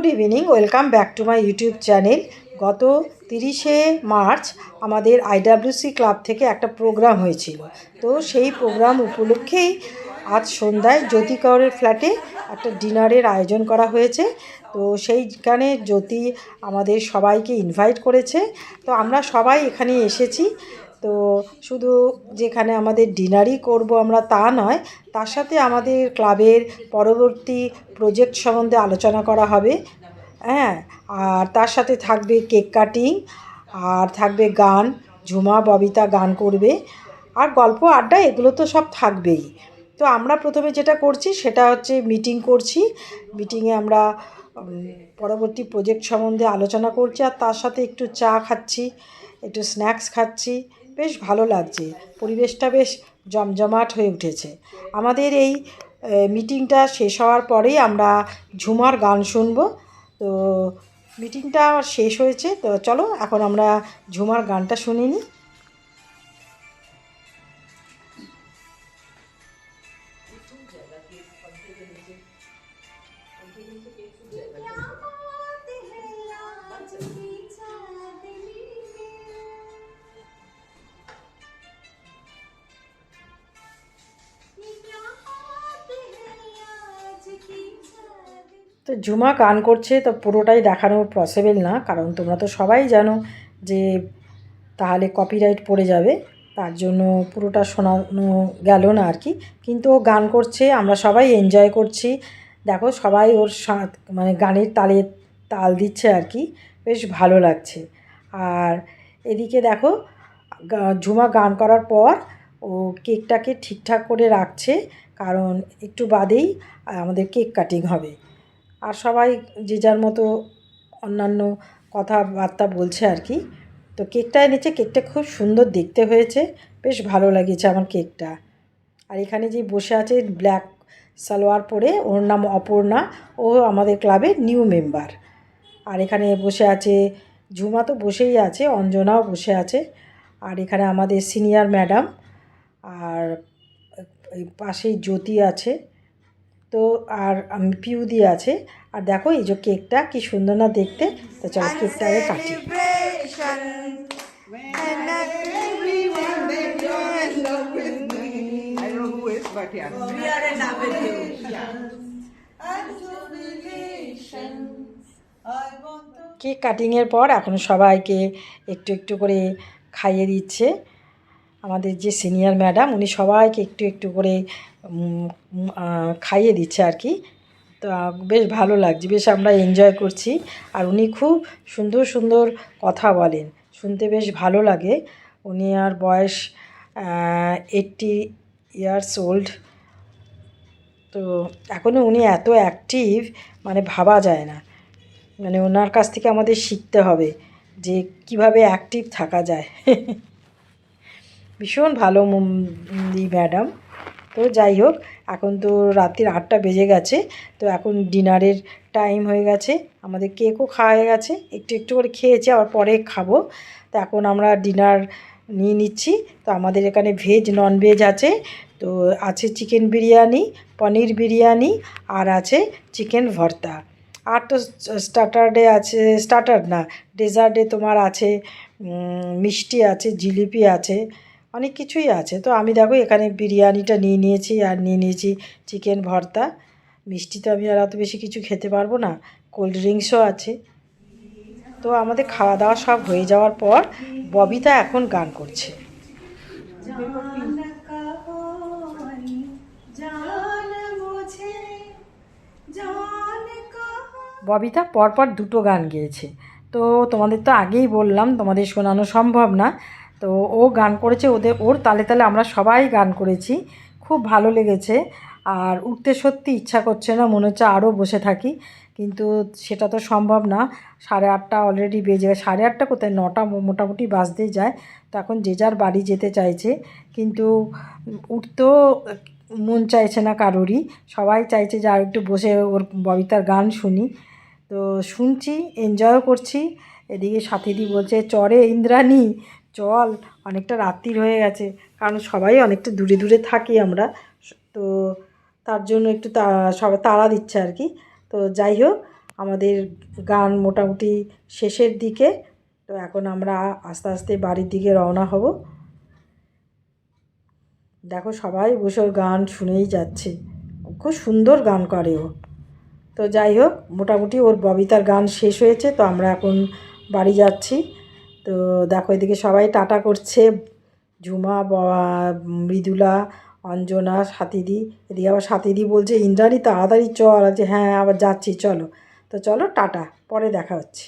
Good evening, welcome back to my YouTube channel. গত 30শে March আমাদের আইডাব্লিউসি club থেকে একটা প্রোগ্রাম হয়েছিল। তো সেই প্রোগ্রাম উপলক্ষেই আজ সন্ধ্যায় জ্যোতি কৌরের ফ্ল্যাটে একটা ডিনারের আয়োজন করা হয়েছে। তো সেইখানে জ্যোতি আমাদের সবাইকে ইনভাইট করেছে। তো আমরা সবাই এখানে এসেছি। তো শুধু যেখানে আমাদের ডিনারই করব আমরা তা নয়, তার সাথে আমাদের ক্লাবের পরবর্তী প্রজেক্ট সম্বন্ধে আলোচনা করা হবে। হ্যাঁ, আর তার সাথে থাকবে কেক কাটিং, আর থাকবে গান, ঝুমা ববিতা গান করবে, আর গল্প আড্ডা এগুলো তো সব থাকবেই। তো আমরা প্রথমে যেটা করছি সেটা হচ্ছে মিটিং করছি। মিটিংয়ে আমরা পরবর্তী প্রজেক্ট সম্বন্ধে আলোচনা করছি, আর তার সাথে একটু চা খাচ্ছি, একটু স্ন্যাক্স খাচ্ছি। বেশ ভালো লাগছে, পরিবেশটা বেশ জমজমাট হয়ে উঠেছে। আমাদের এই মিটিংটা শেষ হওয়ার পরেই আমরা ঝুমার গান শুনবো। তো মিটিংটা শেষ হয়েছে, তো চলো এখন আমরা ঝুমার গানটা শুনে নিই। তো ঝুমা গান করছে, তো পুরোটাই দেখানো পসিবল না, কারণ তোমরা তো সবাই জানো যে তাহলে কপিরাইট পড়ে যাবে। তার জন্য পুরোটা শোনানো গেল না আর কি। কিন্তু ও গান করছে, আমরা সবাই এনজয় করছি। দেখো সবাই ওর মানে গানের তালে তাল দিচ্ছে আর কি, বেশ ভালো লাগছে। আর এদিকে দেখো ঝুমা গান করার পর ও কেকটাকে ঠিকঠাক করে রাখছে, কারণ একটু বাদেই আমাদের কেক কাটিং হবে। আর সবাই যে যার মতো অন্যান্য কথাবার্তা বলছে আর কি। তো কেকটা এনেছে, কেকটা খুব সুন্দর দেখতে হয়েছে, বেশ ভালো লেগেছে আমার কেকটা। আর এখানে যে বসে আছে ব্ল্যাক সালোয়ার পরে, ওর নাম অপর্ণা, ও আমাদের ক্লাবের নিউ মেম্বার। আর এখানে বসে আছে ঝুমা, তো বসেই আছে, অঞ্জনাও বসে আছে। আর এখানে আমাদের সিনিয়র ম্যাডাম, আর এই পাশেই জ্যোতি আছে, তো আর পিউদি আছে। আর দেখো এই যে কেকটা কি সুন্দর না দেখতে। তো চলো কেকটা আগে কাটি। কেক কাটিংয়ের পর এখন সবাইকে একটু একটু করে খাইয়ে দিচ্ছে আমাদের যে সিনিয়র ম্যাডাম, উনি সবাইকে একটু একটু করে খাইয়ে দিচ্ছে আর কি। তো বেশ ভালো লাগছে, বেশ আমরা এনজয় করছি। আর উনি খুব সুন্দর সুন্দর কথা বলেন, শুনতে বেশ ভালো লাগে। উনি আর বয়স 80 ইয়ার্স ওল্ড। তো এখনও উনি এত অ্যাক্টিভ, মানে ভাবা যায় না। মানে ওনার কাছ থেকে আমাদের শিখতে হবে যে কিভাবে অ্যাক্টিভ থাকা যায়। ভীষণ ভালো ম্যাডাম। তো যাই হোক, এখন তো রাত্রির 8টা বেজে গেছে, তো এখন ডিনারের টাইম হয়ে গেছে। আমাদের কেকও খাওয়া হয়ে গেছে, একটু একটু করে খেয়েছি, আবার পরে খাবো। তো এখন আমরা ডিনার নিয়ে নিচ্ছি। তো আমাদের এখানে ভেজ নন ভেজ আছে। তো আছে চিকেন বিরিয়ানি, পনির বিরিয়ানি, আর আছে চিকেন ভর্তা। আর তো স্টার্টারে আছে, স্টার্টার না, ডেজার্টে তোমার আছে মিষ্টি আছে, জিলিপি আছে, অনেক কিছুই আছে। তো আমি দেখো এখানে বিরিয়ানিটা নিয়ে নিয়েছি, আর নিয়ে নিয়েছি চিকেন ভর্তা। মিষ্টি তো আমি আর অত বেশি কিছু খেতে পারবো না, কোল্ড ড্রিঙ্কসও আছে। তো আমাদের খাওয়া দাওয়া সব হয়ে যাওয়ার পর ববিতা এখন গান করছে। ববিতা পরপর দুটো গান গেয়েছে। তো তোমাদের তো আগেই বললাম, তোমাদের শোনানো সম্ভব না। তো ও গান করেছে, ওর তালে তালে আমরা সবাই গান করেছি, খুব ভালো লেগেছে। আর উঠতে সত্যি ইচ্ছা করছে না, মনে হচ্ছে আরও বসে থাকি, কিন্তু সেটা তো সম্ভব না। 8:30 অলরেডি বেজে গেছে, 8:30 কোথায়, 9টা মোটামুটি বাজতেই যায়। তো এখন যে যার বাড়ি যেতে চাইছে, কিন্তু উঠতেও মন চাইছে না কারোরই। সবাই চাইছে যে আর একটু বসে ওর ববিতার গান শুনি। তো শুনছি, এনজয়ও করছি। এদিকে সাথীদি বলছে চরে ইন্দ্রাণী চল, অনেকটা রাত্রির হয়ে গেছে, কারণ সবাই অনেকটা দূরে দূরে থাকি আমরা। তো তার জন্য একটু সবাই তাড়া দিচ্ছে আর কি। তো যাই হোক, আমাদের গান মোটামুটি শেষের দিকে। তো এখন আমরা আস্তে আস্তে বাড়ির দিকে রওনা হব। দেখো সবাই বসে ওর গান শুনেই যাচ্ছে, খুব সুন্দর গান করে ও। তো যাই হোক, মোটামুটি ওর ববিতার গান শেষ হয়েছে, তো আমরা এখন বাড়ি যাচ্ছি। তো দেখো এদিকে সবাই টাটা করছে, ঝুমা, মৃদুলা, অঞ্জনা, সাথীদি। এদিকে আবার সাথীদি বলছে ইন্দ্রাণী তাড়াতাড়ি চল, আছে হ্যাঁ আবার যাচ্ছি চলো। তো চলো টাটা, পরে দেখা হচ্ছে।